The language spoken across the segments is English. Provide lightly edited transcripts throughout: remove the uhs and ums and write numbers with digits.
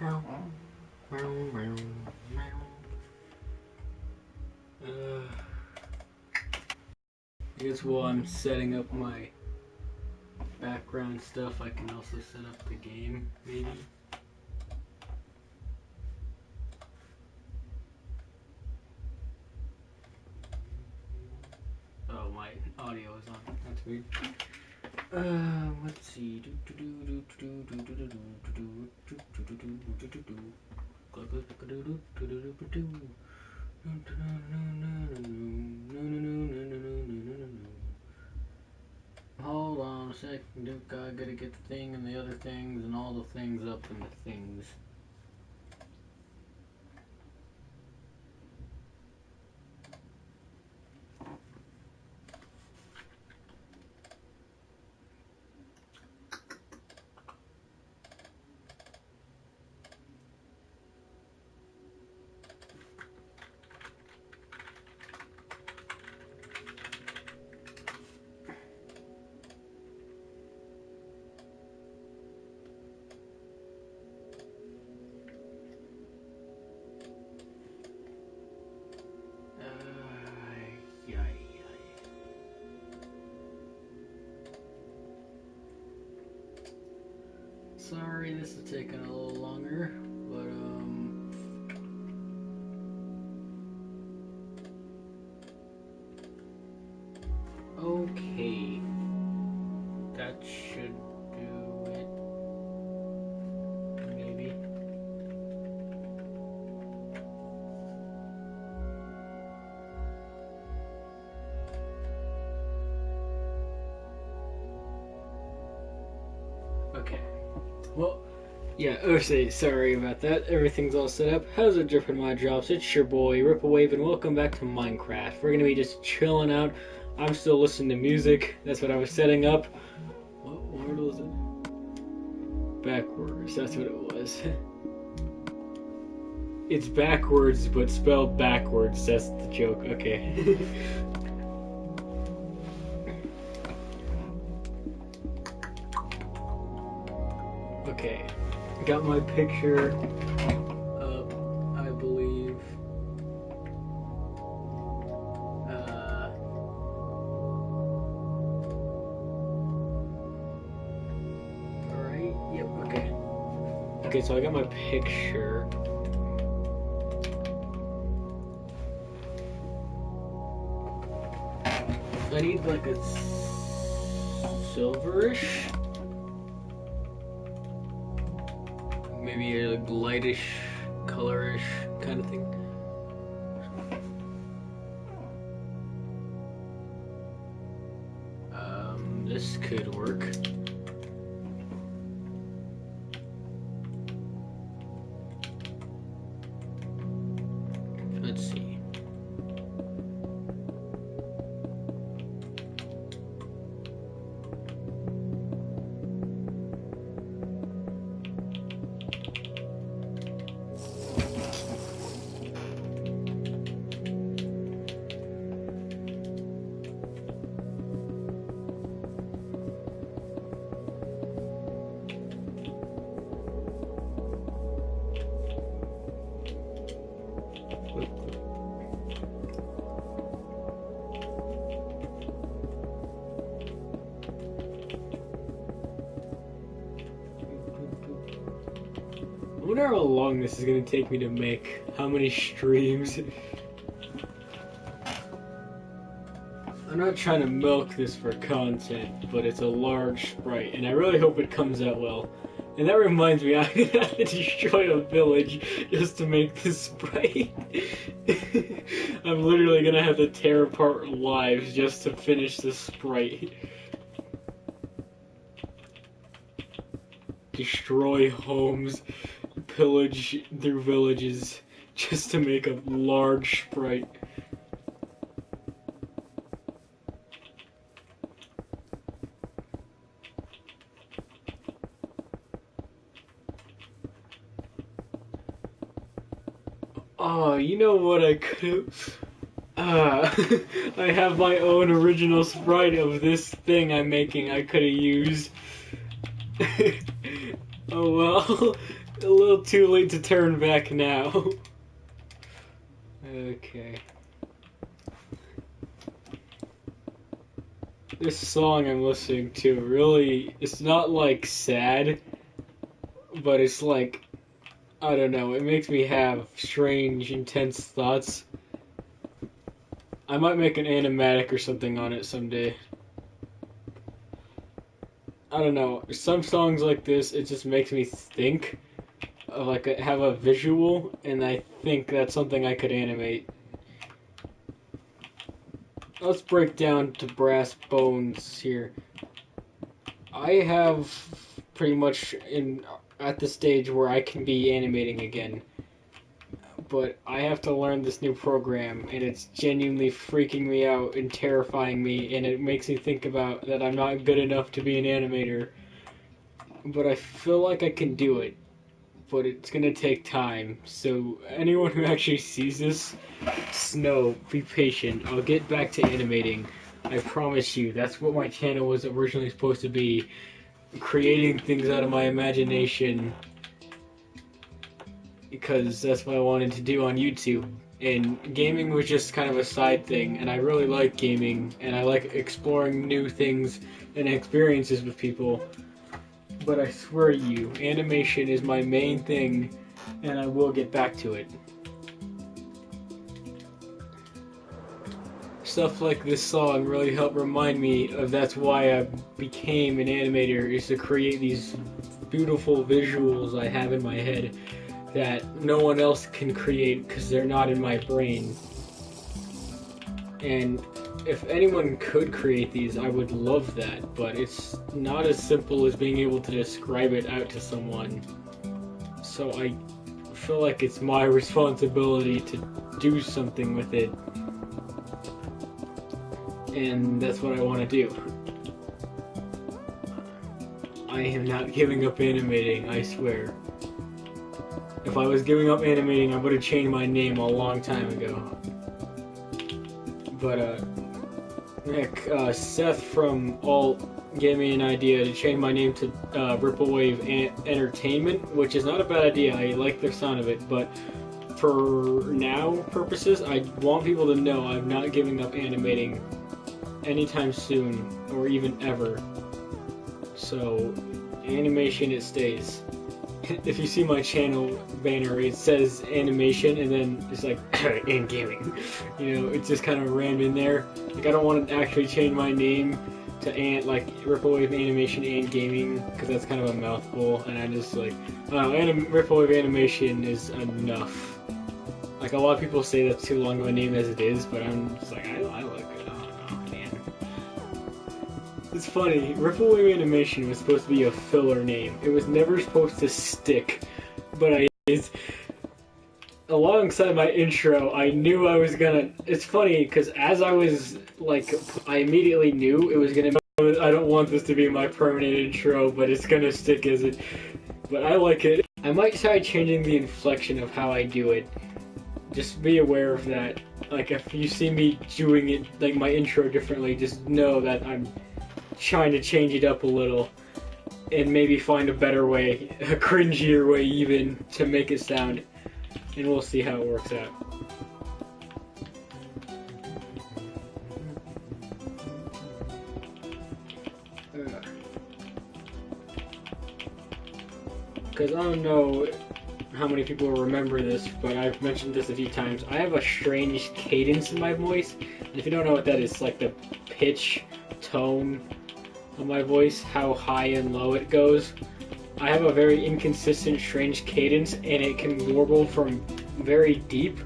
Meow, meow, meow, meow. I guess while I'm setting up my background stuff, I can also set up the game, maybe. Oh, my audio is on. That's weird. Let's see. Hold on a second, Duke. I gotta get the thing and the other things and all the things up in the things. Sorry, this is taking a little longer, but okay, that should do it, maybe. Okay. Well, yeah, sorry about that. Everything's all set up. How's it dripping my drops? It's your boy, Ripplewave, and welcome back to Minecraft. We're gonna be just chilling out. I'm still listening to music. That's what I was setting up. What word was it? Backwards. That's what it was. It's backwards, but spelled backwards. That's the joke. Okay. Okay, got my picture up, I believe. Alright, yep, okay. Okay, so I got my picture. I need like a silverish. Maybe a lightish, colorish kind of thing. This could work. Let's see. I wonder how long this is going to take me to make. How many streams. I'm not trying to milk this for content, but it's a large sprite, and I really hope it comes out well. And that reminds me, I'm going to have to destroy a village just to make this sprite. I'm literally going to have to tear apart lives just to finish this sprite. Destroy homes, pillage their villages, just to make a large sprite. Oh, you know what I could... I have my own original sprite of this thing I'm making I could have used. Oh well. A little too late to turn back now. Okay. This song I'm listening to really, it's not like sad, but it's like, I don't know, it makes me have strange, intense thoughts. I might make an animatic or something on it someday. I don't know, some songs like this, it just makes me think of like have a visual, and I think that's something I could animate. Let's break down to brass bones here. I have pretty much at the stage where I can be animating again, but I have to learn this new program, and it's genuinely freaking me out and terrifying me, and it makes me think about that I'm not good enough to be an animator, but I feel like I can do it. But it's gonna take time. So anyone who actually sees this, just know, be patient. I'll get back to animating. I promise you. That's what my channel was originally supposed to be. Creating things out of my imagination. Because that's what I wanted to do on YouTube. And gaming was just kind of a side thing. And I really like gaming. And I like exploring new things and experiences with people. But I swear to you, animation is my main thing, and I will get back to it. Stuff like this song really helped remind me of that's why I became an animator, is to create these beautiful visuals I have in my head that no one else can create because they're not in my brain. And if anyone could create these, I would love that, but it's not as simple as being able to describe it out to someone. So I feel like it's my responsibility to do something with it. And that's what I want to do. I am not giving up animating, I swear. If I was giving up animating, I would have changed my name a long time ago. But, Nick, Seth from Alt gave me an idea to change my name to Ripplewave Entertainment, which is not a bad idea. I like the sound of it, but for now purposes, I want people to know I'm not giving up animating anytime soon, or even ever. So, animation, it stays. If you see my channel banner, it says animation, and then it's like, and gaming. You know, it's just kind of rammed in there. Like, I don't want to actually change my name to Ripplewave Animation and Gaming, because that's kind of a mouthful, and I just like, Ripplewave Animation is enough. Like, a lot of people say that's too long of a name as it is, but I'm just like, I like it. I don't know, man. It's funny, Ripplewave Animation was supposed to be a filler name. It was never supposed to stick, but alongside my intro, I knew I was gonna... It's funny, because as I was, like, I immediately knew it was gonna be... I don't want this to be my permanent intro, but it's gonna stick as it... But I like it. I might try changing the inflection of how I do it. Just be aware of that. Like, if you see me doing it, like, my intro differently, just know that I'm trying to change it up a little. And maybe find a better way, a cringier way even, to make it sound. And we'll see how it works out. Because I don't know how many people remember this, but I've mentioned this a few times. I have a strange cadence in my voice. And if you don't know what that is, it's like the pitch, tone of my voice, how high and low it goes. I have a very inconsistent, strange cadence, and it can warble from very deep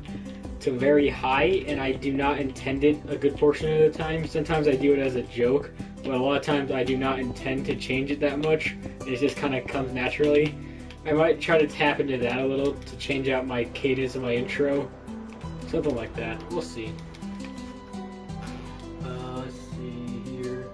to very high, and I do not intend it a good portion of the time. Sometimes I do it as a joke, but a lot of times I do not intend to change it that much. It just kind of comes naturally. I might try to tap into that a little to change out my cadence of my intro. Something like that. We'll see. Let's see here.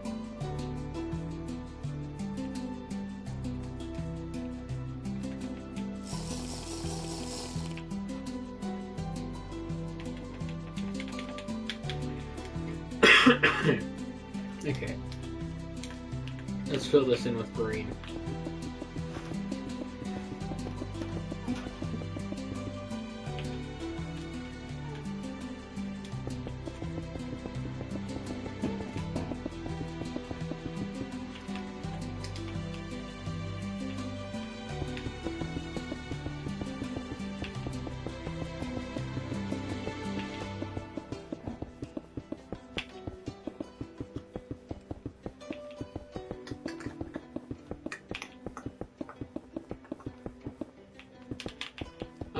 Okay. Let's fill this in with green.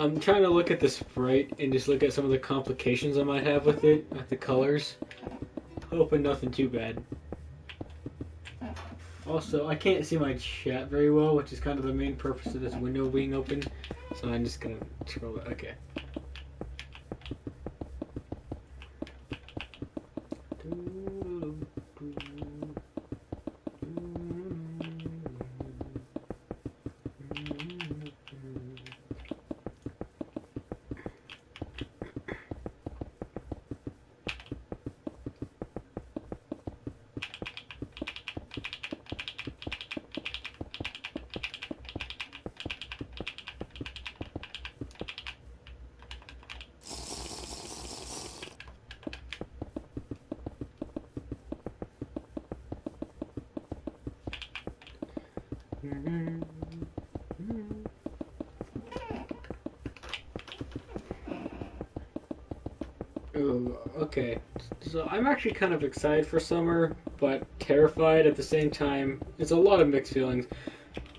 I'm trying to look at the sprite and just look at some of the complications I might have with it, with the colors. Hoping nothing too bad. Also, I can't see my chat very well, which is kind of the main purpose of this window being open. So I'm just gonna scroll it. Okay. Ooh, okay. So I'm actually kind of excited for summer, but terrified at the same time. It's a lot of mixed feelings.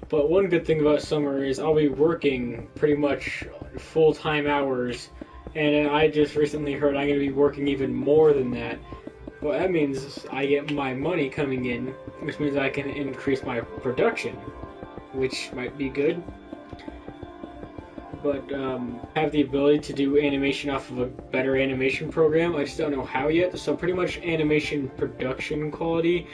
But one good thing about summer is I'll be working pretty much full-time hours, and I just recently heard I'm going to be working even more than that. Well, that means I get my money coming in, which means I can increase my production, which might be good. But have the ability to do animation off of a better animation program. I just don't know how yet. So pretty much animation production quality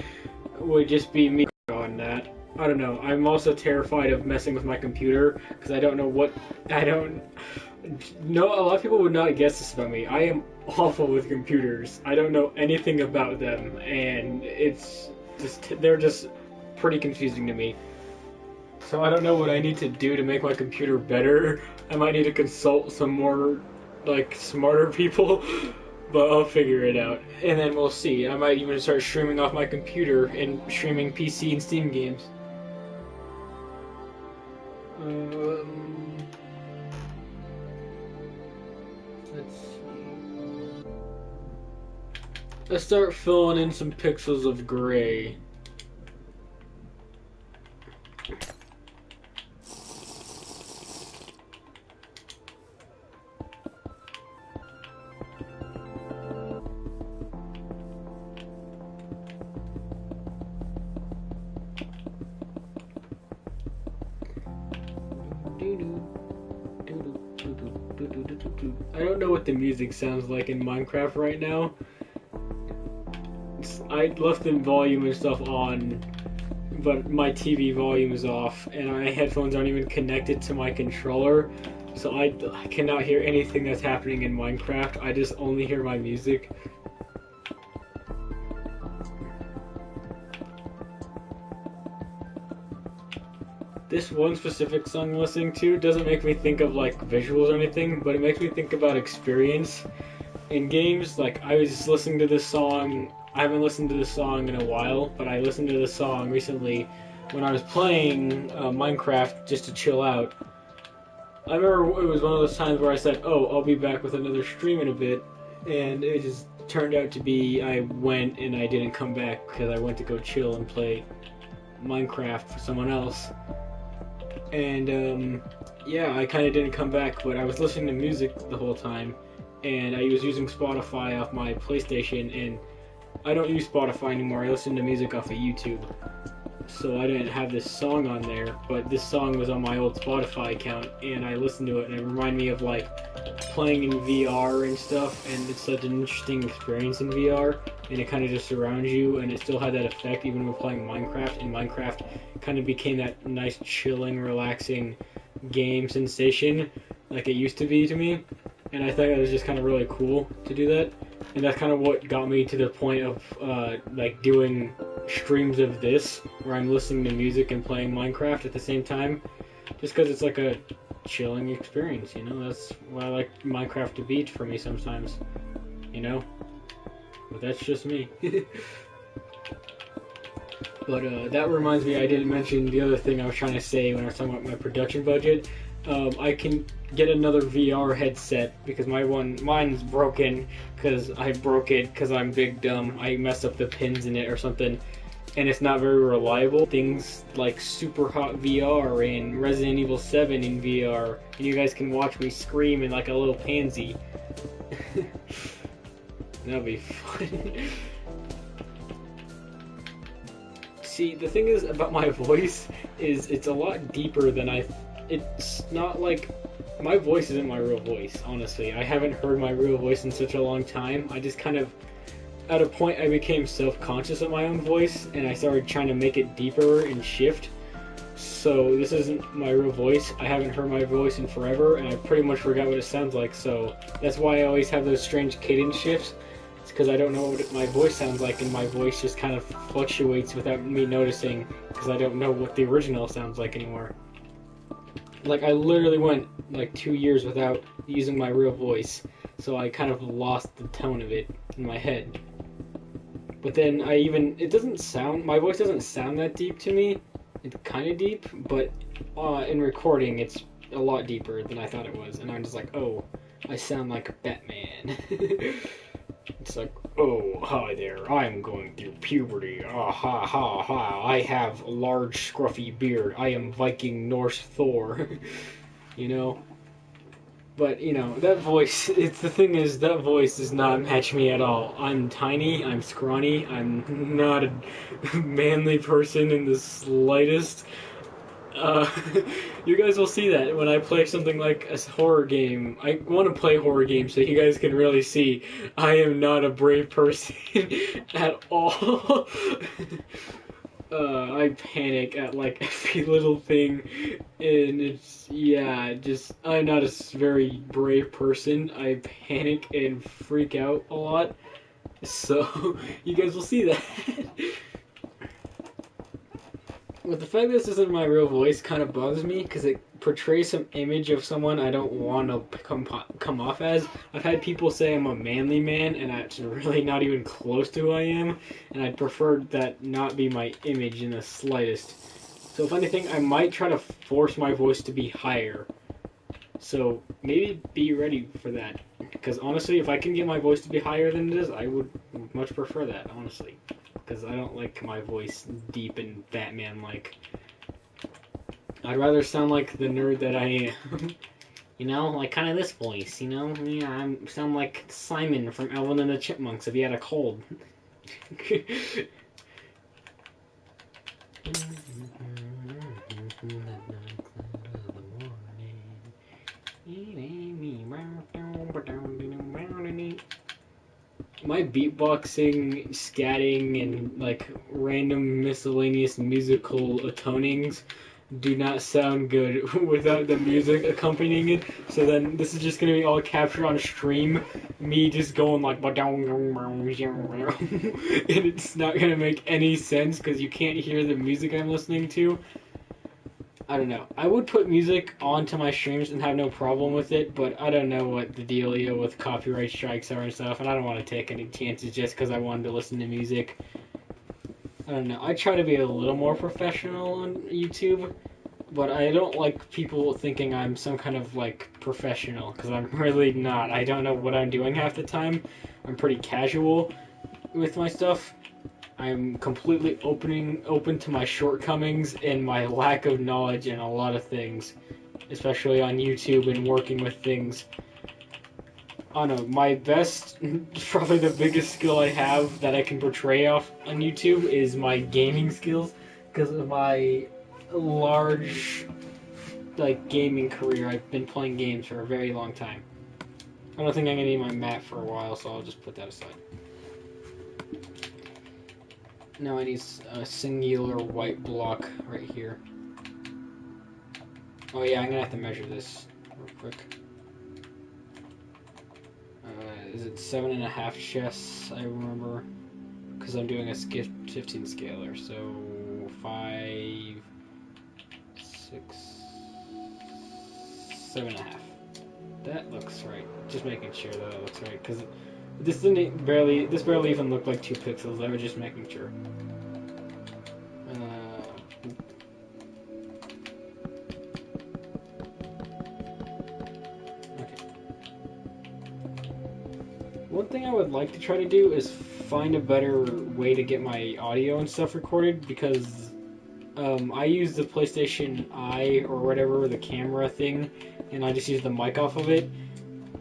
would just be me on that. I don't know. I'm also terrified of messing with my computer because I don't know what I don't know. A lot of people would not guess this about me. I am awful with computers. I don't know anything about them, and it's just they're just pretty confusing to me. So I don't know what I need to do to make my computer better. I might need to consult some more, like, smarter people, but I'll figure it out. And then we'll see. I might even start streaming off my computer and streaming PC and Steam games. Let's see. Let's start filling in some pixels of gray. I don't know what the music sounds like in Minecraft right now. I left the volume and stuff on, but my TV volume is off, and my headphones aren't even connected to my controller, so I cannot hear anything that's happening in Minecraft. I just only hear my music. This one specific song I'm listening to doesn't make me think of like visuals or anything, but it makes me think about experience in games. Like I was just listening to this song. I haven't listened to this song in a while, but I listened to this song recently when I was playing Minecraft just to chill out. I remember it was one of those times where I said, "Oh, I'll be back with another stream in a bit," and it just turned out to be I went and I didn't come back because I went to go chill and play Minecraft for someone else. And yeah, I kind of didn't come back, but I was listening to music the whole time, and I was using Spotify off my PlayStation, and I don't use Spotify anymore. I listen to music off of YouTube, so I didn't have this song on there, but this song was on my old Spotify account, and I listened to it, and it reminded me of like playing in VR and stuff, and it's such an interesting experience in VR, and it kind of just surrounds you, and it still had that effect even when playing Minecraft, and Minecraft kind of became that nice, chilling, relaxing game sensation like it used to be to me, and I thought it was just kind of really cool to do that, and that's kind of what got me to the point of like doing streams of this, where I'm listening to music and playing Minecraft at the same time, just because it's like a chilling experience, you know. That's why I like Minecraft to be for me sometimes, you know. But that's just me. But that reminds me, I didn't mention the other thing I was trying to say when I was talking about my production budget. I can get another VR headset because mine's broken because I broke it because I'm big dumb. I messed up the pins in it or something, and it's not very reliable. Things like Super Hot VR and Resident Evil 7 in VR, and you guys can watch me scream in like a little pansy. That'll be fun. See, the thing is about my voice is it's a lot deeper than it's not like, my voice isn't my real voice, honestly. I haven't heard my real voice in such a long time. I just kind of, at a point I became self-conscious of my own voice, and I started trying to make it deeper and shift. So this isn't my real voice. I haven't heard my voice in forever, and I pretty much forgot what it sounds like, so that's why I always have those strange cadence shifts. It's because I don't know what my voice sounds like, and my voice just kind of fluctuates without me noticing, because I don't know what the original sounds like anymore. Like, I literally went like 2 years without using my real voice, so I kind of lost the tone of it in my head. But then it doesn't sound, my voice doesn't sound that deep to me. It's kind of deep, but in recording it's a lot deeper than I thought it was, and I'm just like, oh, I sound like Batman. It's like, oh, hi there, I'm going through puberty, ah ha ha ha, I have a large scruffy beard, I am Viking Norse Thor, you know? But, you know, that voice, the thing is, that voice does not match me at all. I'm tiny, I'm scrawny, I'm not a manly person in the slightest. You guys will see that when I play something like a horror game. I want to play horror games so you guys can really see I am not a brave person at all. I panic at like every little thing, and it's, yeah, just, I'm not a very brave person. I panic and freak out a lot, so you guys will see that. But the fact that this isn't my real voice kind of bothers me, because it portrays some image of someone I don't want to come off as. I've had people say I'm a manly man, and that's really not even close to who I am, and I'd prefer that not be my image in the slightest. So if anything, I might try to force my voice to be higher. So maybe be ready for that, because honestly, if I can get my voice to be higher than it is, I would much prefer that, honestly. Because I don't like my voice deep and Batman-like. I'd rather sound like the nerd that I am. You know, like kind of this voice, you know? Yeah, I sound like Simon from Alvin and the Chipmunks if he had a cold. My beatboxing, scatting, and like random miscellaneous musical atonings do not sound good without the music accompanying it. So then this is just gonna be all captured on stream, me just going like and it's not gonna make any sense because you can't hear the music I'm listening to. I don't know. I would put music onto my streams and have no problem with it, but I don't know what the dealio with copyright strikes are and stuff, and I don't want to take any chances just because I wanted to listen to music. I don't know. I try to be a little more professional on YouTube, but I don't like people thinking I'm some kind of, like, professional, because I'm really not. I don't know what I'm doing half the time. I'm pretty casual with my stuff. I'm completely open to my shortcomings and my lack of knowledge in a lot of things, especially on YouTube and working with things. I don't know, my best, probably the biggest skill I have that I can portray off on YouTube is my gaming skills, because of my large, like, gaming career. I've been playing games for a very long time. I don't think I'm gonna need my map for a while, so I'll just put that aside. Now I need a singular white block right here. Oh yeah, I'm gonna have to measure this real quick. Is it 7.5 chests? I remember, because I'm doing a 15 scaler. So 5, 6, 7.5. That looks right. Just making sure that looks right, because this barely even looked like 2 pixels. I was just making sure. One thing I would like to try to do is find a better way to get my audio and stuff recorded, because I use the PlayStation Eye or whatever, the camera thing, and I just use the mic off of it,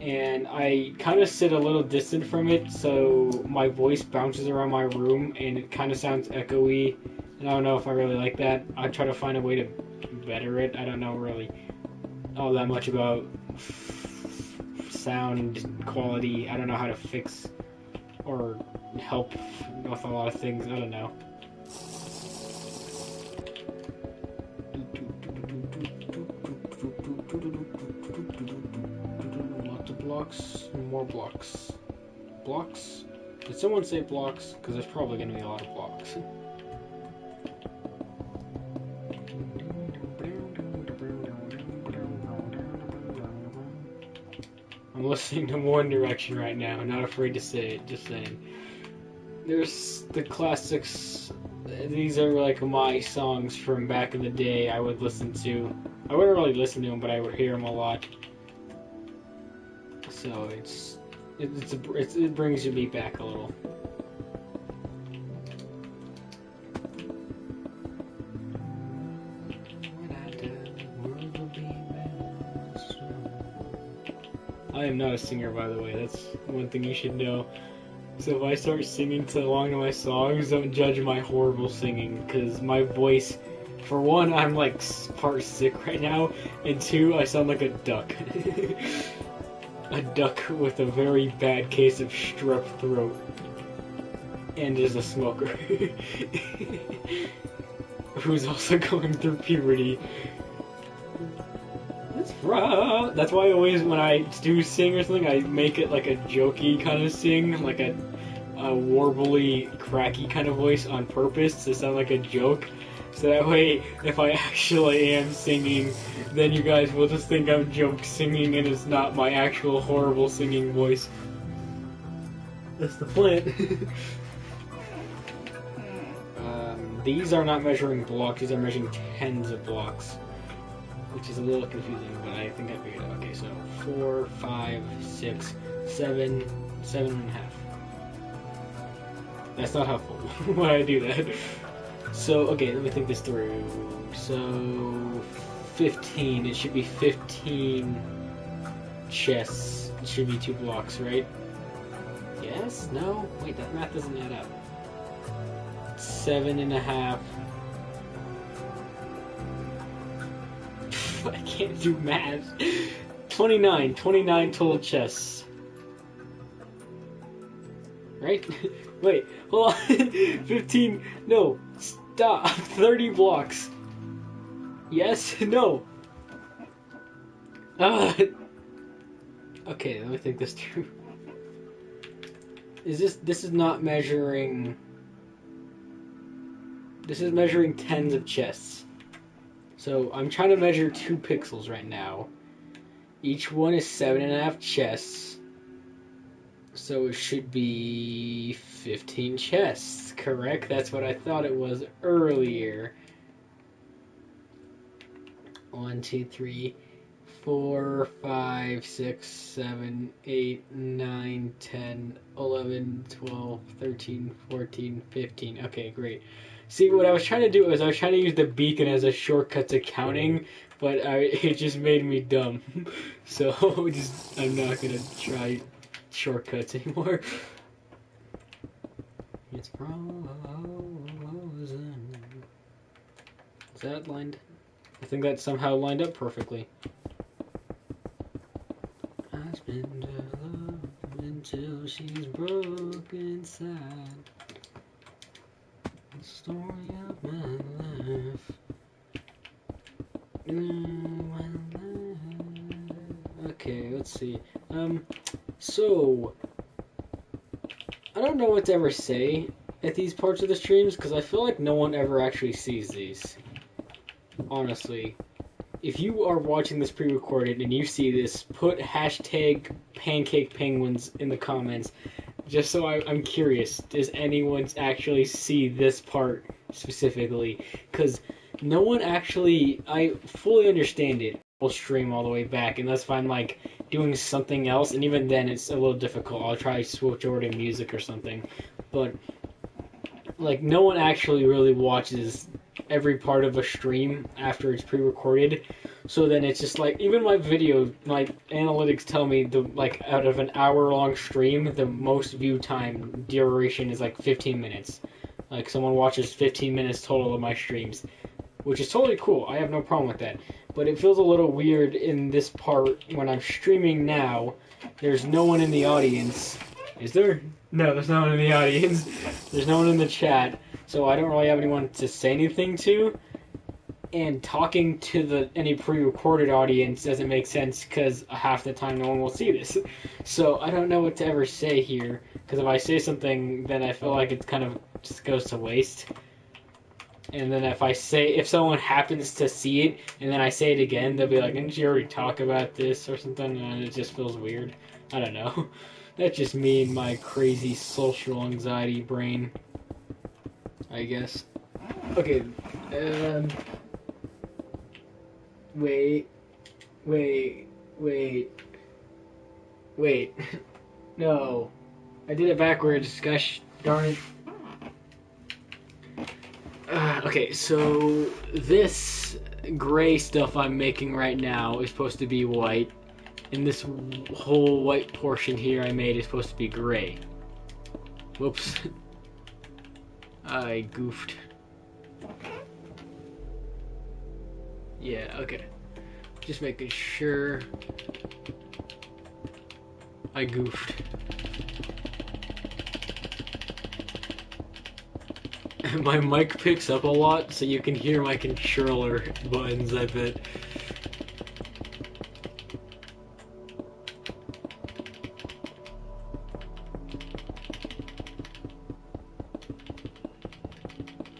and I kind of sit a little distant from it, so my voice bounces around my room, and it kind of sounds echoey, and I don't know if I really like that. I try to find a way to better it. I don't know really all that much about sound quality. I don't know how to fix or help with a lot of things. I don't know. Lots of blocks, more blocks. Blocks? Did someone say blocks? Because there's probably going to be a lot of blocks. I'm listening to One Direction right now, not afraid to say it, just saying. There's the classics. These are like my songs from back in the day I would listen to. I wouldn't really listen to them, but I would hear them a lot. So it brings me back a little. I am not a singer, by the way. That's one thing you should know. So if I start singing along to my songs, don't judge my horrible singing, because my voice, for one, I'm like part sick right now, and two, I sound like a duck. A duck with a very bad case of strep throat, and is a smoker, who's also going through puberty. That's why I always, when I do sing or something, I make it like a jokey kind of sing, like a warbly, cracky kind of voice on purpose to sound like a joke. So that way, if I actually am singing, then you guys will just think I'm joke singing and it's not my actual horrible singing voice. That's the plan. These are not measuring blocks, these are measuring tens of blocks. Which is a little confusing, but I think I figured it out. Okay, so 4, 5, 6, 7, 7.5. That's not helpful when I do that. So, okay, let me think this through. So, 15. It should be 15 chests. It should be 2 blocks, right? Yes? No? Wait, that math doesn't add up. 7.5. I can't do math. 29 total chests. Right? Wait, hold on. 15, no, stop. 30 blocks. Yes? No. Okay, let me think this through. This is not measuring... This is measuring tens of chests. So I'm trying to measure 2 pixels right now. Each one is 7.5 chests. So it should be 15 chests, correct? That's what I thought it was earlier. 1, 2, 3, 4, 5, 6, 7, 8, 9, 10, 11, 12, 13, 14, 15. Okay, great. See, what I was trying to do was I was trying to use the beacon as a shortcut to counting, but it just made me dumb. So I'm not gonna try shortcuts anymore. It's frozen. Is that lined? I think that somehow lined up perfectly. I spend her love until she's broke inside. The story of my life. Okay, let's see. So I don't know what to ever say at these parts of the streams because I feel like no one ever actually sees these. Honestly, if you are watching this pre-recorded and you see this, put hashtag pancake penguins in the comments. Just so I'm curious, does anyone actually see this part specifically? Because no one actually, I fully understand it. full stream all the way back unless if I'm like doing something else, and even then it's a little difficult. I'll try to switch over to music or something, but like no one actually really watches every part of a stream after it's pre-recorded. So then it's just like even my video, my analytics tell me the like out of an hour-long stream, the most view time duration is like 15 minutes. Like someone watches 15 minutes total of my streams, which is totally cool. I have no problem with that. But it feels a little weird in this part when I'm streaming now. There's no one in the audience. Is there? No, there's no one in the audience. There's no one in the chat, so I don't really have anyone to say anything to. And talking to any pre-recorded audience doesn't make sense because half the time no one will see this. So I don't know what to ever say here, because if I say something, then I feel like it kind of just goes to waste. And then if someone happens to see it, and then I say it again, they'll be like, didn't you already talk about this or something? And it just feels weird. I don't know. That's just me and my crazy social anxiety brain, I guess. Okay, wait. No. I did it backwards, gosh darn it. Okay, so this gray stuff I'm making right now is supposed to be white, and this whole white portion here I made is supposed to be gray. Whoops. I goofed. Yeah, okay. Just making sure I goofed. My mic picks up a lot, so you can hear my controller buttons, I bet.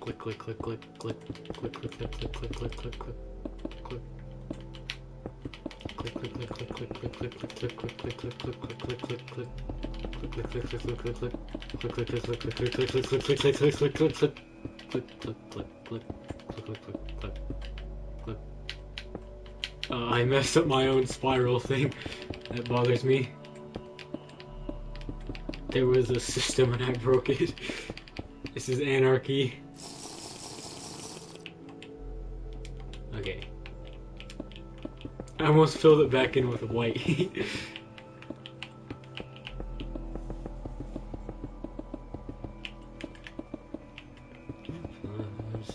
Click, click, click, click, click, click, click, click, click, click, click, click, click, click. Click, click, click, click, click, click, click, click, click, click, click, click, click, click, click, click, click. Click, click, click, click, click, click, click. Click, click, click, click, click, click, click, click, click, click, click, click, click, click, click, click. Click, click, click, click, click, click, click, click, click. I messed up my own spiral thing. That bothers me. There was a system and I broke it. This is anarchy. Okay. I almost filled it back in with white.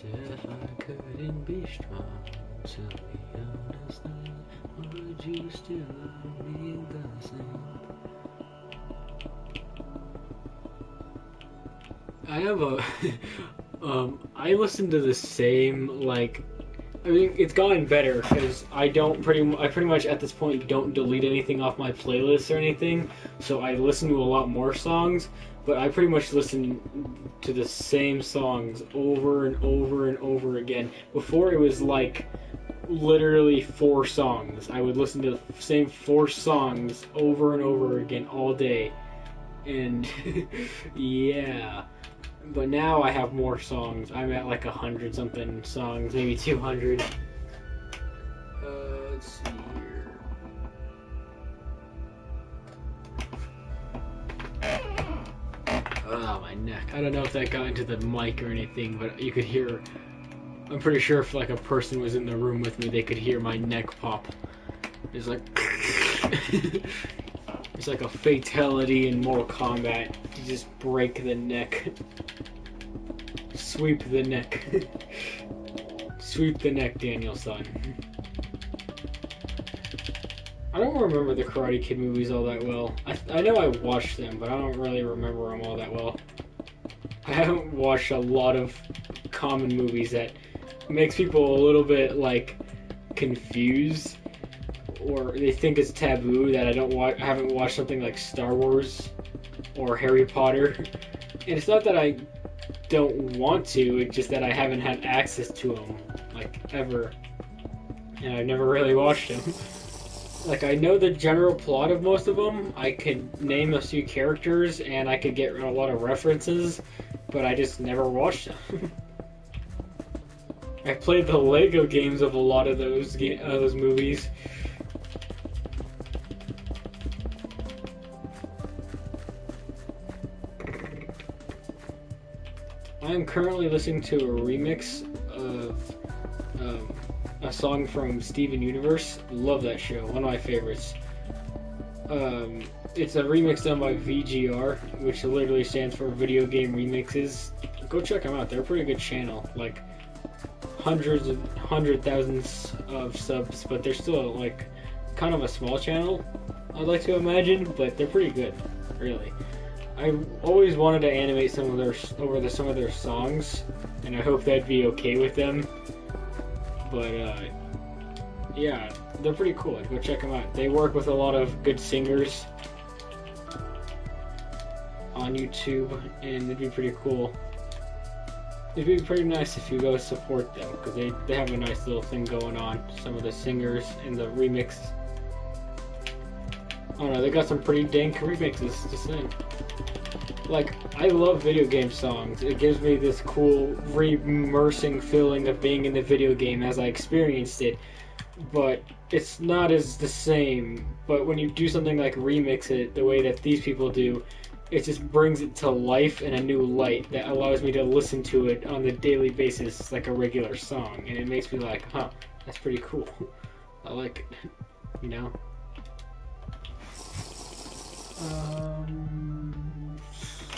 If I couldn't be strong, tell me honestly, would you still love me the same? I have a I listen to the same, like, I mean, it's gotten better because I pretty much at this point don't delete anything off my playlist or anything, so I listen to a lot more songs, but I pretty much listen to the same songs over and over and over again. Before it was like literally 4 songs. I would listen to the same 4 songs over and over again all day, and yeah. But now I have more songs. I'm at like 100 something songs, maybe 200. Let's see here. Oh, my neck. I don't know if that got into the mic or anything, but you could hear. I'm pretty sure if like a person was in the room with me, they could hear my neck pop. It's like. It's like a fatality in Mortal Kombat. You just break the neck. Sweep the neck. Sweep the neck, Daniel-san. I don't remember the Karate Kid movies all that well. I know I watched them, but I don't really remember them all that well. I haven't watched a lot of common movies that makes people a little bit, like, confused. Or they think it's taboo that I haven't watched something like Star Wars or Harry Potter. And it's not that I don't want to, it's just that I haven't had access to them, like, ever. And I've never really watched them. Like, I know the general plot of most of them, I could name a few characters, and I could get a lot of references, but I just never watched them. I played the Lego games of a lot of those movies. I am currently listening to a remix of a song from Steven Universe. Love that show. One of my favorites. It's a remix done by VGR, which literally stands for Video Game Remixes. Go check them out. They're a pretty good channel. Like hundred thousands of subs, but they're still like kind of a small channel, I'd like to imagine, but they're pretty good, really. I always wanted to animate some of their songs, and I hope that'd be okay with them. But yeah, they're pretty cool. Go check them out. They work with a lot of good singers on YouTube, and it'd be pretty cool. It'd be pretty nice if you go support them, because they have a nice little thing going on. Some of the singers in the remix. I don't know, they got some pretty dank remixes to sing. Like, I love video game songs. It gives me this cool, re-immersing feeling of being in the video game as I experienced it. But it's not as the same. But when you do something like remix it the way that these people do, it just brings it to life in a new light that allows me to listen to it on a daily basis like a regular song. And it makes me like, huh, that's pretty cool. I like it, you know?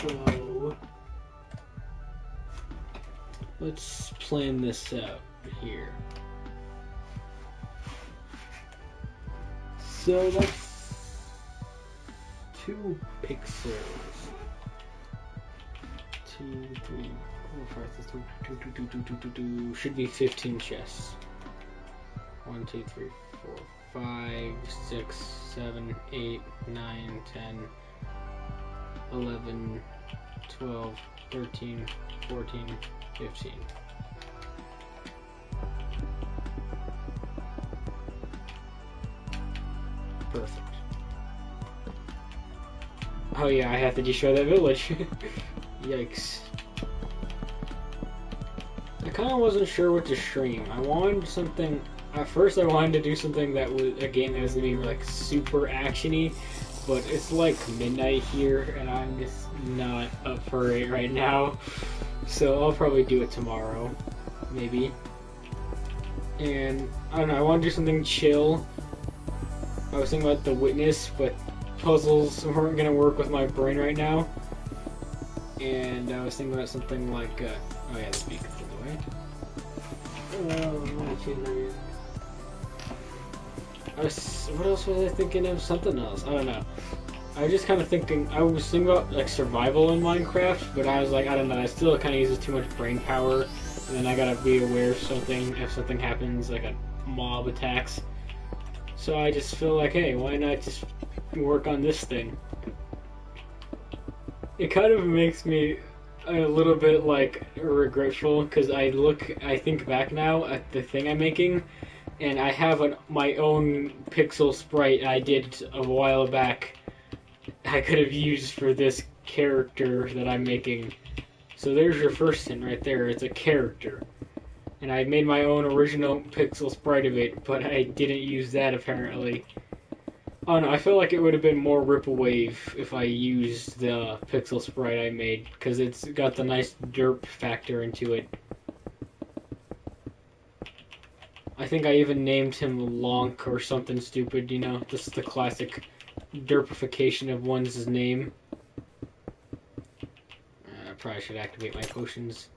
So let's plan this out here. So that's 2 pixels. 2, 3, 4, 5, 6, should be 15 chests. 1, 2, 3, 4, 5, 6, 7, 8, 9, 10, 11, 12, 13, 14, 15. Perfect. Oh yeah, I have to destroy that village. Yikes. I kind of wasn't sure what to stream. I wanted something... At first I wanted to do something that was a game that was going to be like super actiony, but it's like midnight here and I'm just not up for it right now. So I'll probably do it tomorrow, maybe. And I don't know, I want to do something chill. I was thinking about The Witness, but puzzles weren't going to work with my brain right now. And I was thinking about something like, oh yeah, the beacon's in the way. What else was I thinking of? Something else. I don't know. I was just kind of thinking, I was thinking about like survival in Minecraft, but I was like, I don't know, that still kind of uses too much brain power, and then I gotta be aware of something, if something happens, like a mob attacks. So I just feel like, hey, why not just work on this thing? It kind of makes me a little bit like regretful, because I think back now at the thing I'm making, and I have my own pixel sprite I did a while back I could have used for this character that I'm making. So there's your first hint right there, it's a character. And I made my own original pixel sprite of it, but I didn't use that apparently. Oh no, I feel like it would have been more Ripplewave if I used the pixel sprite I made, because it's got the nice derp factor into it. I think I even named him Lonk or something stupid, you know, just the classic derpification of one's name. I probably should activate my potions.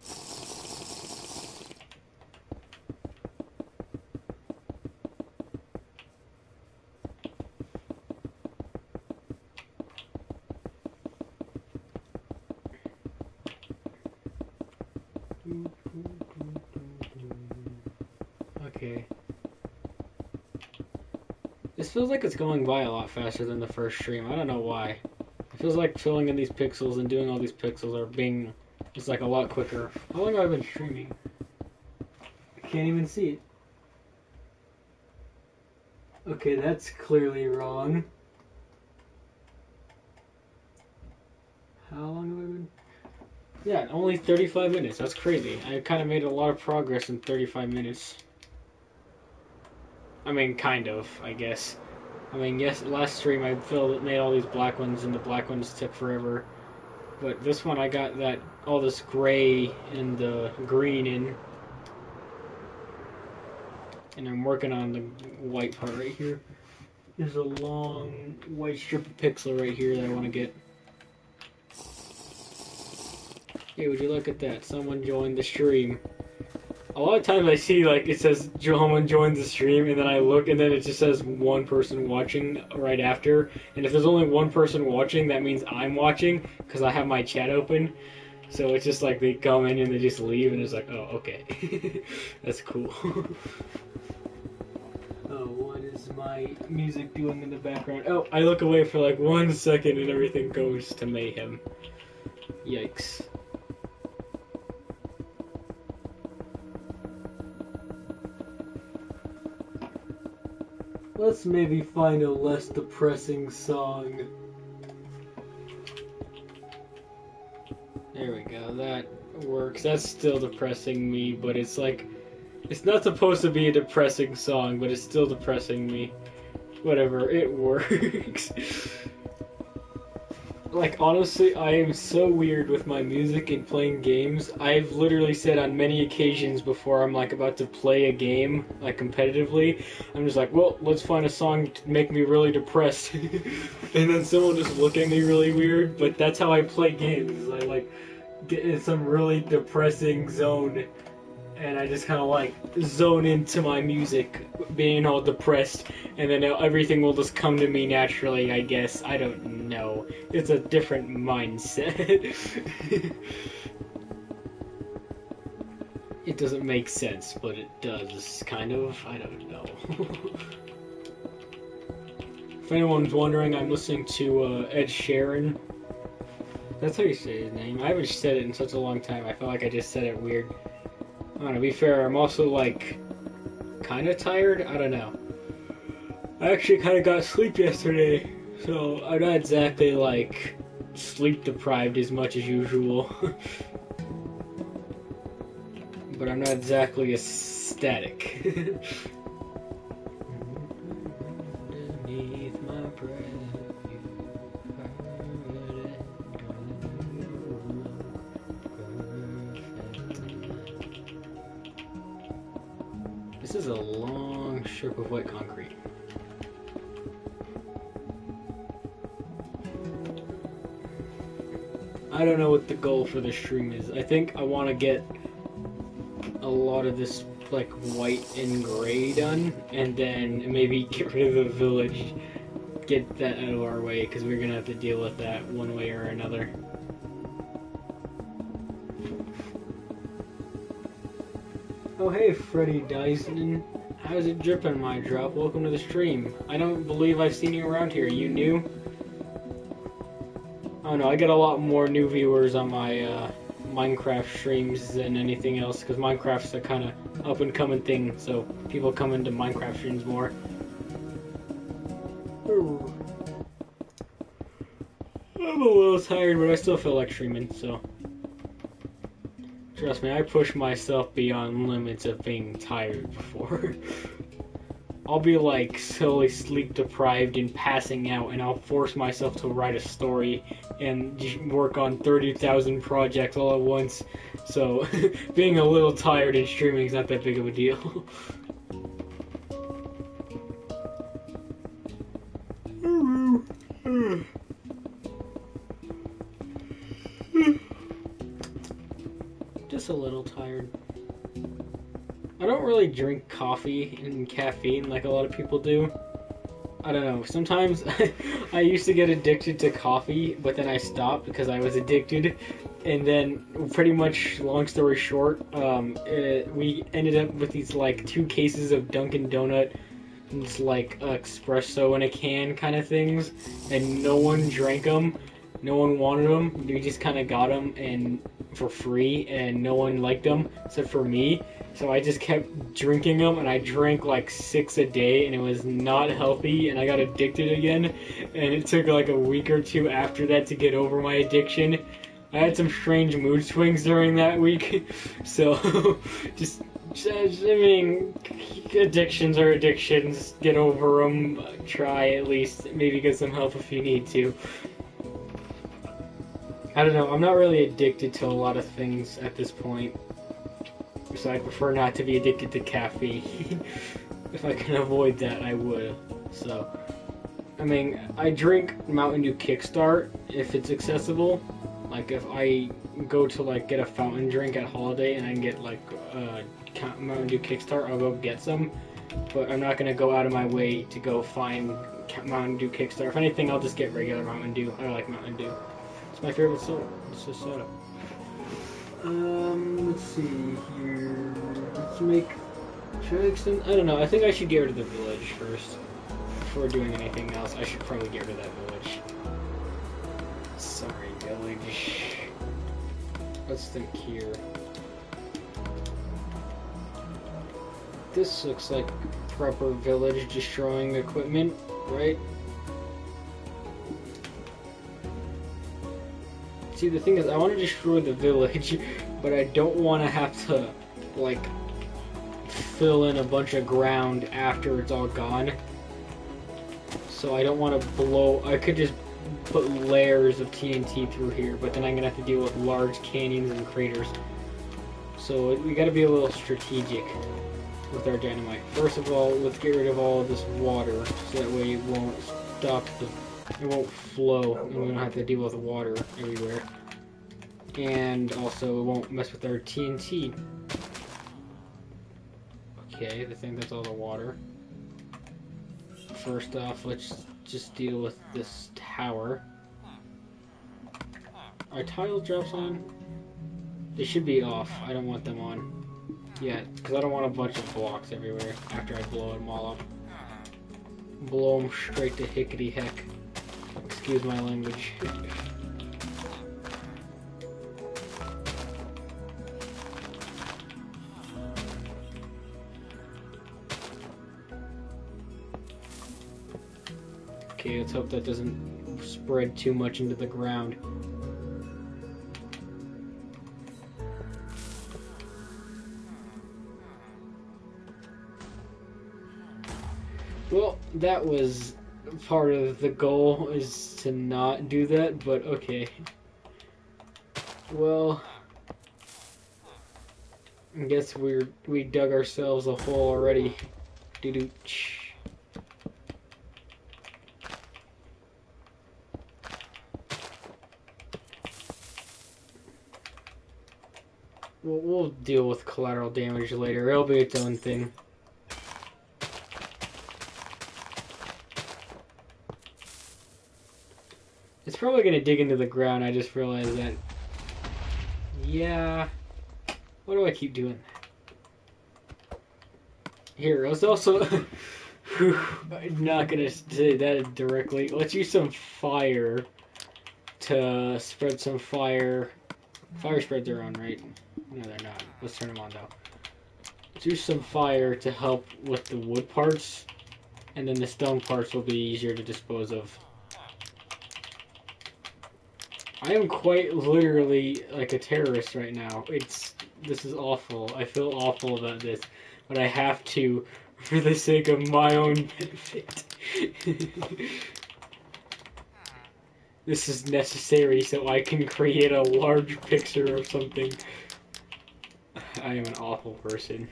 Okay. This feels like it's going by a lot faster than the first stream. I don't know why. It feels like filling in these pixels and doing all these pixels are being... It's like a lot quicker. How long have I been streaming? I can't even see it. Okay, that's clearly wrong. How long have I been... Yeah, only 35 minutes. That's crazy. I kind of made a lot of progress in 35 minutes. I mean, kind of, I guess. I mean, yes, last stream I made all these black ones, and the black ones took forever. But this one I got all this gray and the green in. And I'm working on the white part right here. There's a long white strip of pixel right here that I want to get. Hey, would you look at that? Someone joined the stream. A lot of times I see, like, it says someone joined the stream, and then I look, and then it just says one person watching right after. And if there's only one person watching, that means I'm watching, because I have my chat open. So it's just like they come in and they just leave, and it's like, oh, okay. That's cool. Oh, what is my music doing in the background? Oh, I look away for like 1 second, and everything goes to mayhem. Yikes. Let's maybe find a less depressing song. There we go, that works. That's still depressing me, but it's like, it's not supposed to be a depressing song, but it's still depressing me. Whatever, it works. Like, honestly, I am so weird with my music and playing games. I've literally said on many occasions before I'm, like, about to play a game, like, competitively, I'm just like, well, let's find a song to make me really depressed. And then someone just look at me really weird, but that's how I play games. I, like, get in some really depressing zone, and I just kind of, like, zone into my music, being all depressed, and then everything will just come to me naturally, I guess. I don't know. It's a different mindset. It doesn't make sense, but it does, kind of. I don't know. If anyone's wondering, I'm listening to Ed Sheeran. That's how you say his name. I haven't said it in such a long time. I felt like I just said it weird. I don't know, to be fair, I'm also, like, kind of tired? I don't know. I actually kind of got sleep yesterday, so I'm not exactly, like, sleep deprived as much as usual. But I'm not exactly ecstatic. Underneath my breath. This is a long strip of wet concrete. I don't know what the goal for this stream is. I think I want to get a lot of this like white and gray done, and then maybe get rid of the village, get that out of our way, because we're gonna have to deal with that one way or another. Oh hey, Freddy Dyson. How's it dripping, my drop? Welcome to the stream. I don't believe I've seen you around here. You new? Oh no, I get a lot more new viewers on my Minecraft streams than anything else, because Minecraft's a kind of up-and-coming thing, so people come into Minecraft streams more. Ooh. I'm a little tired, but I still feel like streaming, so... Trust me, I push myself beyond limits of being tired before. I'll be like solely sleep deprived and passing out, and I'll force myself to write a story and just work on 30,000 projects all at once. So being a little tired and streaming is not that big of a deal. Just a little tired. I don't really drink coffee and caffeine like a lot of people do. I don't know, sometimes I used to get addicted to coffee, but then I stopped because I was addicted. And then, pretty much, long story short, we ended up with these like 2 cases of Dunkin' Donut, it's like espresso in a can kind of things, and no one drank them. No one wanted them. We just kind of got them and for free, and no one liked them except for me. So I just kept drinking them, and I drank like 6 a day, and it was not healthy, and I got addicted again. And it took like a week or 2 after that to get over my addiction. I had some strange mood swings during that week, so just I mean, addictions are addictions. Get over them. Try at least. Maybe get some help if you need to. I don't know. I'm not really addicted to a lot of things at this point. So I prefer not to be addicted to caffeine. If I can avoid that, I would. So, I mean, I drink Mountain Dew Kickstart if it's accessible. Like if I go to like get a fountain drink at Holiday and I can get like Mountain Dew Kickstart, I'll go get some. But I'm not gonna go out of my way to go find Mountain Dew Kickstart. If anything, I'll just get regular Mountain Dew. I like Mountain Dew. It's my favorite soda. It's a soda. Let's see here. Let's make. Should I extend? I don't know. I think I should get rid of the village first. Before doing anything else, I should probably get rid of that village. Sorry, village. Let's think here. This looks like proper village destroying equipment, right? See, the thing is, I want to destroy the village, but I don't want to have to, like, fill in a bunch of ground after it's all gone. So I don't want to blow. I could just put layers of TNT through here, but then I'm gonna have to deal with large canyons and craters. So we got to be a little strategic with our dynamite. First of all, let's get rid of all of this water, so that way it won't stop it won't flow, and we don't have to deal with water everywhere. And also, it won't mess with our TNT. Okay, I think that's all the water. First off, let's just deal with this tower. Are tile drops on? They should be off. I don't want them on yet, because I don't want a bunch of blocks everywhere after I blow them all up. Blow them straight to hickety heck. Excuse my language. Okay, let's hope that doesn't spread too much into the ground. Well, that was part of the goal, is to not do that, but okay. Well, I guess we dug ourselves a hole already. Doo-doo-ch. We'll deal with collateral damage later. It'll be its own thing. It's probably going to dig into the ground. I just realized that. Yeah. Why do I keep doing that? Here, let's also... I'm not going to say that directly. Let's use some fire to spread some fire. Fire spreads are on, right? No, they're not. Let's turn them on, though. Let's use some fire to help with the wood parts, and then the stone parts will be easier to dispose of. I am quite literally like a terrorist right now. This is awful. I feel awful about this, but I have to for the sake of my own benefit. This is necessary so I can create a large picture of something. I am an awful person.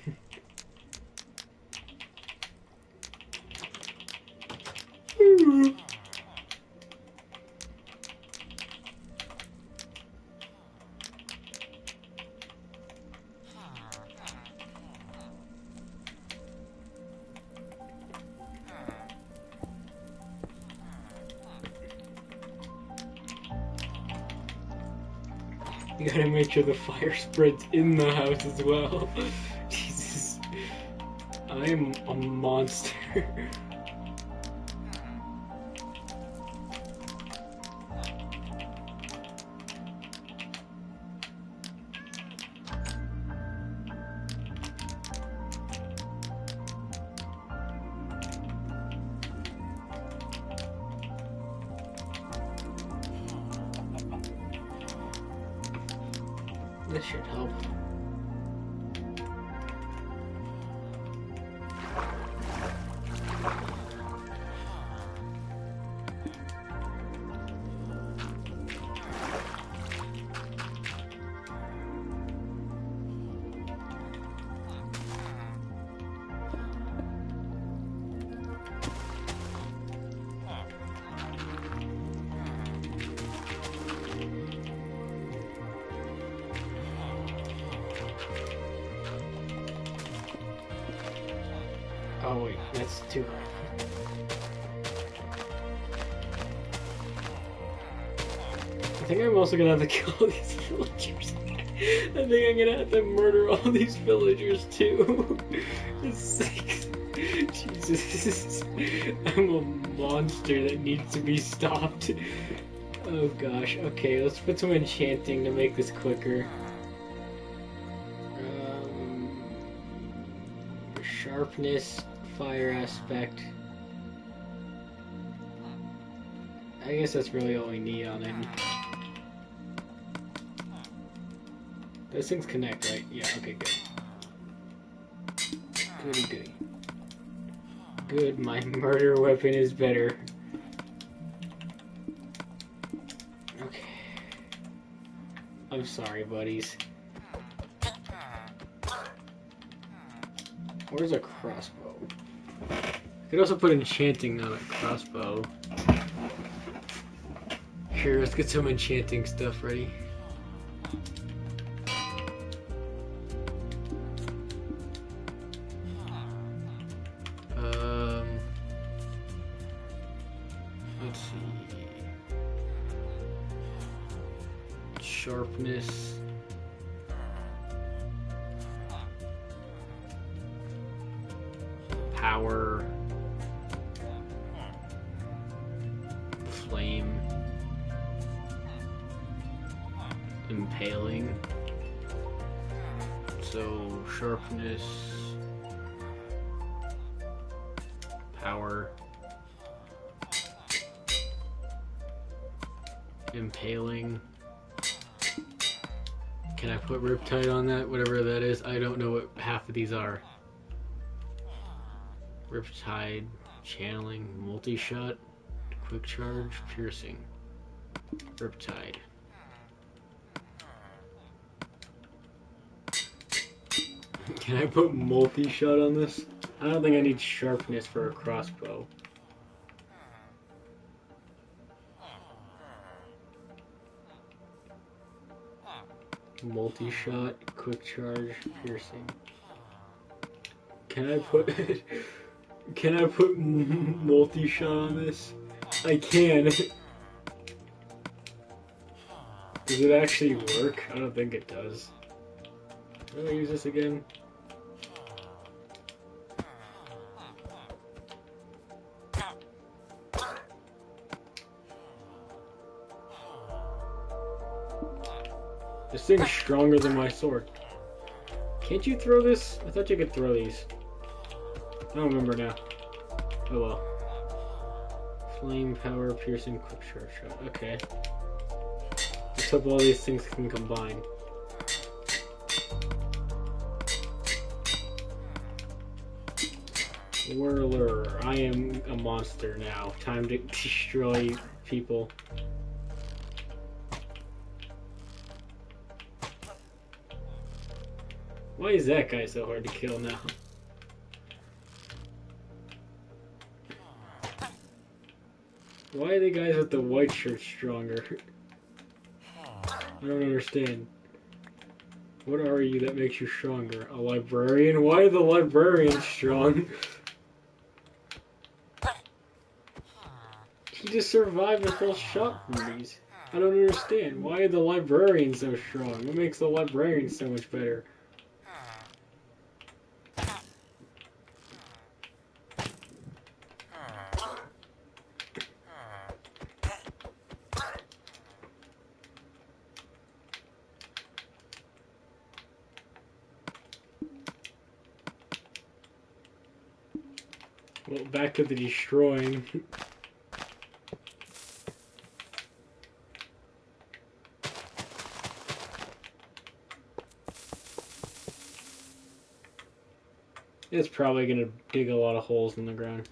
You gotta make sure the fire spreads in the house as well. Jesus. I am a monster. This should help. Oh wait, that's too hard. I think I'm also gonna have to kill all these villagers. I think I'm gonna have to murder all these villagers too. Jesus, I'm a monster that needs to be stopped. Oh gosh, okay, let's put some enchanting to make this quicker. Sharpness, fire aspect. I guess that's really all we need on it. Those things connect, right? Yeah, okay, good. Goody goody. Good, my murder weapon is better. Okay. I'm sorry, buddies. Where's a crossbow? I could also put enchanting on a crossbow. Here, let's get some enchanting stuff ready. Let's see. Sharpness. Power, flame, impaling, so sharpness, power, impaling. Can I put Riptide on that, whatever that is? I don't know what half of these are. Riptide, channeling, multi-shot, quick charge, piercing. Riptide. Can I put multi-shot on this? I don't think I need sharpness for a crossbow. Multi-shot, quick charge, piercing. Can I put... Can I put multi-shot on this? I can. Does it actually work? I don't think it does. How do I use this again? This thing's stronger than my sword. Can't you throw this? I thought you could throw these. I don't remember now. Oh well. Flame, power, piercing, quick charge shot. Okay. Let's hope all these things can combine. Whirler. I am a monster now. Time to destroy people. Why is that guy so hard to kill now? Why are the guys with the white shirts stronger? I don't understand. What are you that makes you stronger? A librarian? Why are the librarians strong? He just survived a full shot from these. I don't understand. Why are the librarians so strong? What makes the librarians so much better? Well, back to the destroying. It's probably gonna dig a lot of holes in the ground.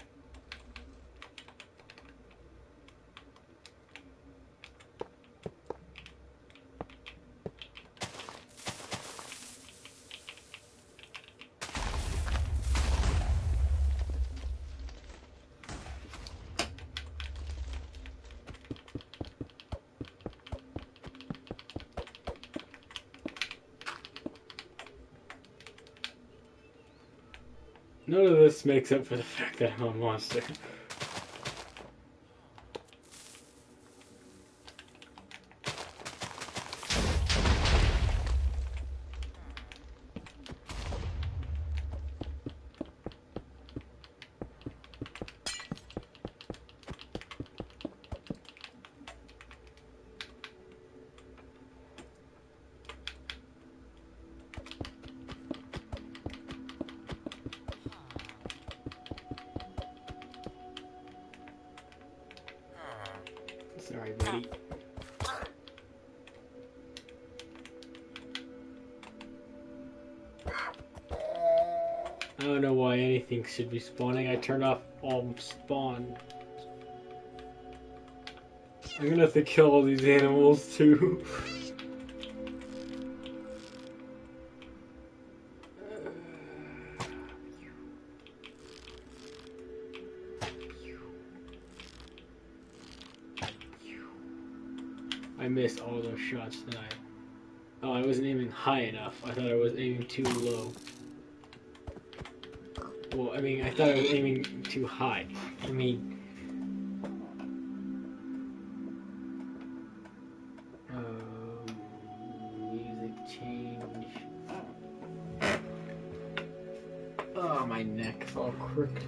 None of this makes up for the fact that I'm a monster. Sorry, buddy. I don't know why anything should be spawning. I turned off all spawn. I'm gonna have to kill all these animals too. I missed all those shots tonight. Oh, I wasn't aiming high enough. I thought I was aiming too low. Well, I mean, I thought I was aiming too high. I mean... music change... Oh, my neck is all crooked.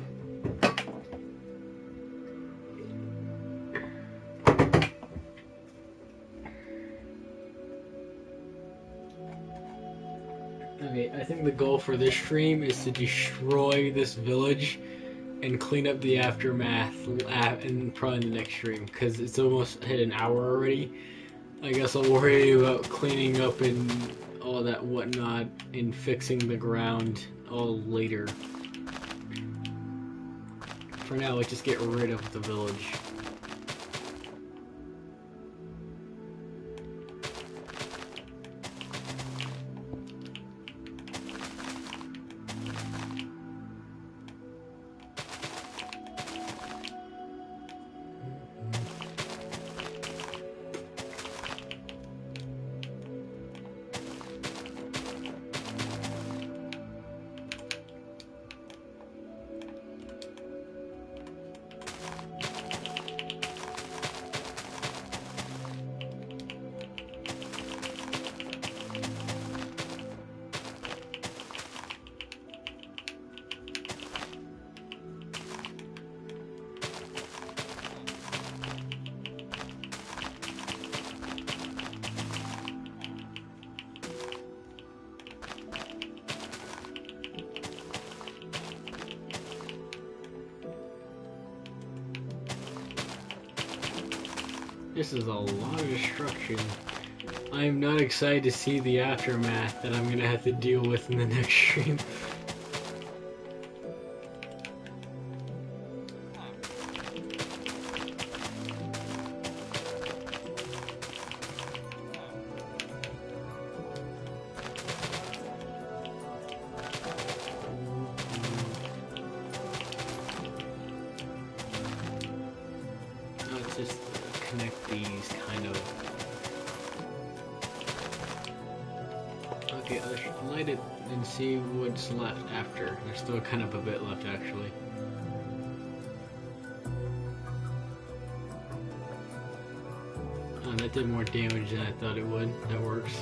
Okay, I think the goal for this stream is to destroy this village and clean up the aftermath and probably in the next stream, because it's almost hit an hour already. I guess I'll worry about cleaning up and all that whatnot and fixing the ground all later. For now, let's just get rid of the village. This is a lot of destruction. I am not excited to see the aftermath that I'm gonna have to deal with in the next stream. Let's just connect these kind of. Okay, let's light it and see what's left after. There's still kind of a bit left actually. Oh, that did more damage than I thought it would. That works.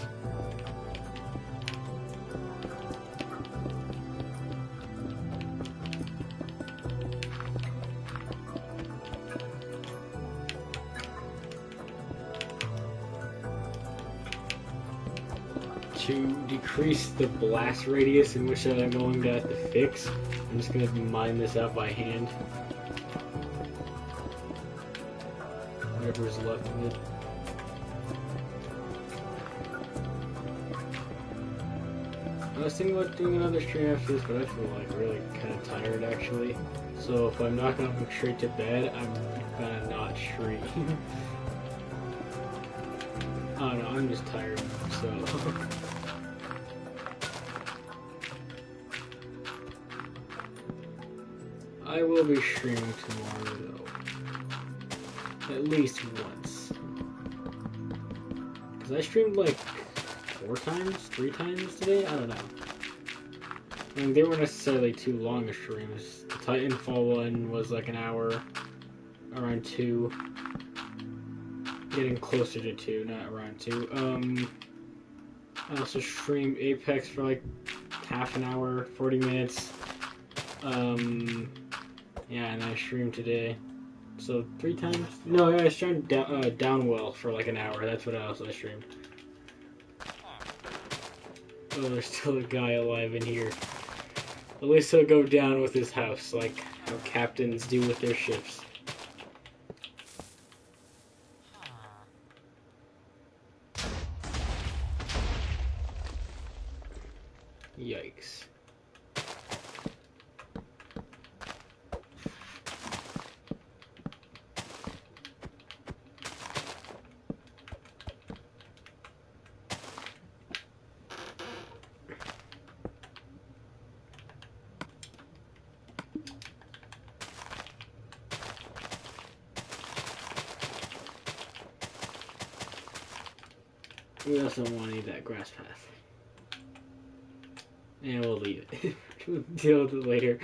To decrease the blast radius in which I'm going to have to fix, I'm just going to mine this out by hand. Whatever's left of it. I was thinking about doing another stream after this, but I feel like really kind of tired actually. So if I'm not gonna go straight to bed, I'm gonna not stream. I don't know, I'm just tired, so. I will be streaming tomorrow though. At least once. Because I streamed like 3 times today? I don't know. I mean, they weren't necessarily too long of streams. The Titanfall one was like an hour, around 2. Getting closer to 2, not around 2. I also streamed Apex for like half an hour, 40 minutes. Yeah, and I streamed today. So 3 times? No, yeah, I streamed Downwell for like an hour. That's what else I streamed. Oh, there's still a guy alive in here. At least he'll go down with his house, like how captains do with their ships. Yikes. We also want to need that grass path. And we'll leave it. We'll deal with it later.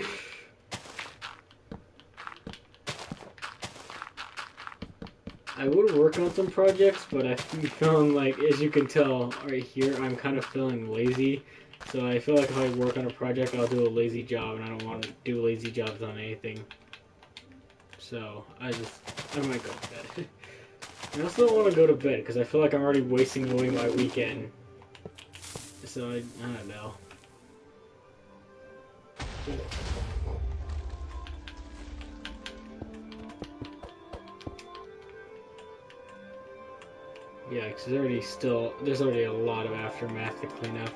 I would work on some projects, but I'm feeling like, as you can tell right here, I'm kind of feeling lazy. So I feel like if I work on a project, I'll do a lazy job, and I don't want to do lazy jobs on anything. So I might go to bed. I also don't want to go to bed because I feel like I'm already wasting away my weekend. So I don't know. Yeah, because there's already a lot of aftermath to clean up.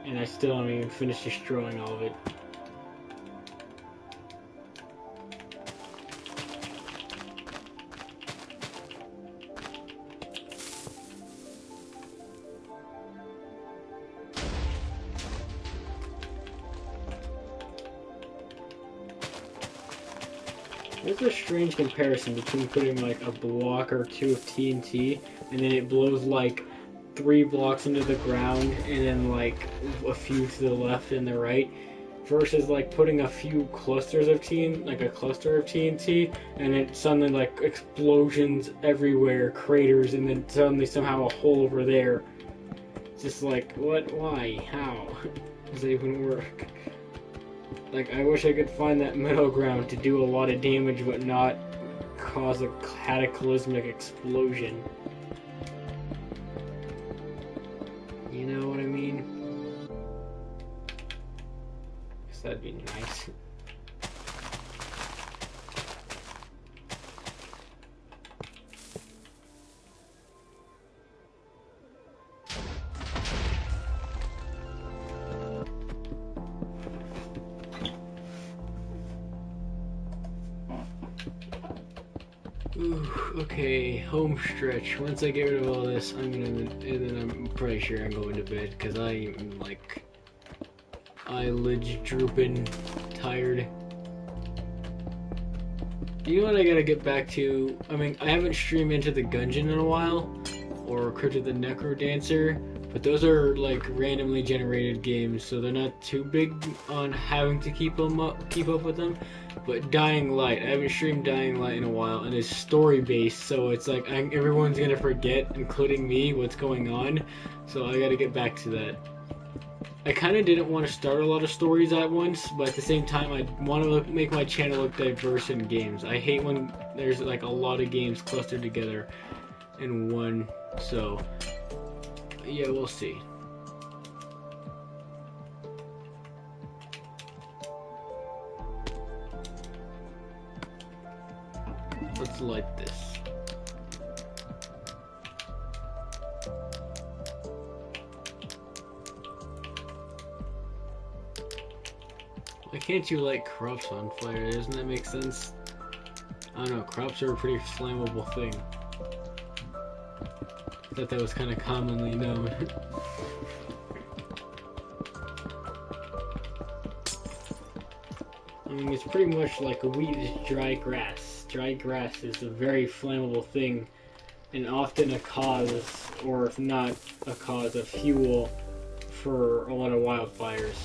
And I still haven't even finished destroying all of it. There's a strange comparison between putting like a block or 2 of TNT and then it blows like 3 blocks into the ground and then like a few to the left and the right versus like putting a few clusters of like a cluster of TNT and it suddenly like explosions everywhere, craters, and then suddenly somehow a hole over there. It's just like, what? Why? How? Does it even work? Like, I wish I could find that middle ground to do a lot of damage but not cause a cataclysmic explosion. You know what I mean? Guess that'd be nice. Ooh, okay, home stretch. Once I get rid of all this, and then I'm pretty sure I'm going to bed because I'm like eyelids drooping, tired. You know what I gotta get back to? I mean, I haven't streamed Into the Gungeon in a while, or Crypt of the Necro Dancer, but those are like randomly generated games, so they're not too big on having to keep up with them. But Dying Light, I haven't streamed Dying Light in a while, and it's story based, so it's like everyone's gonna forget, including me, what's going on. So I gotta get back to that. I kind of didn't want to start a lot of stories at once, but at the same time, I want to make my channel look diverse in games. I hate when there's like a lot of games clustered together in one. So yeah, we'll see. Let's light this. Why can't you light crops on fire? Doesn't that make sense? I don't know, crops are a pretty flammable thing. I thought that was kind of commonly known. I mean, it's pretty much like wheat is dry grass. Dry grass is a very flammable thing, and often a cause, or if not a cause, a fuel for a lot of wildfires.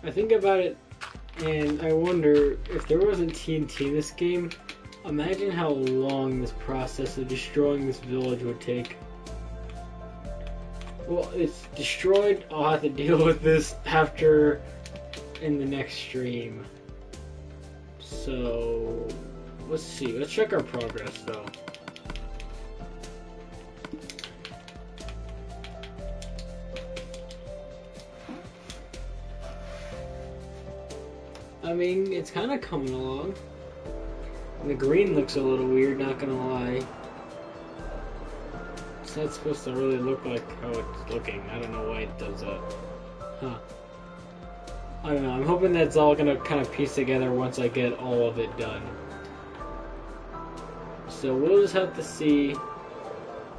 I think about it, and I wonder if there wasn't TNT in this game, imagine how long this process of destroying this village would take. Well, it's destroyed. I'll have to deal with this after in the next stream. So, let's see. Let's check our progress, though. I mean, it's kind of coming along. The green looks a little weird, not gonna lie. It's not supposed to really look like how it's looking. I don't know why it does that. Huh. I don't know. I'm hoping that's all gonna kind of piece together once I get all of it done. So we'll just have to see.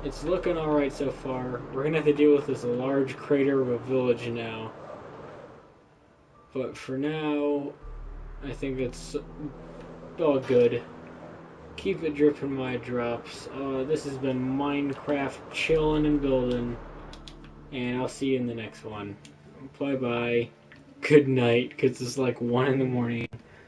It's looking alright so far. We're gonna have to deal with this large crater of a village now. But for now, I think it's all good. Keep it dripping my drops. This has been Minecraft chilling and building, and I'll see you in the next one. Bye bye. Good night, because it's like 1 in the morning.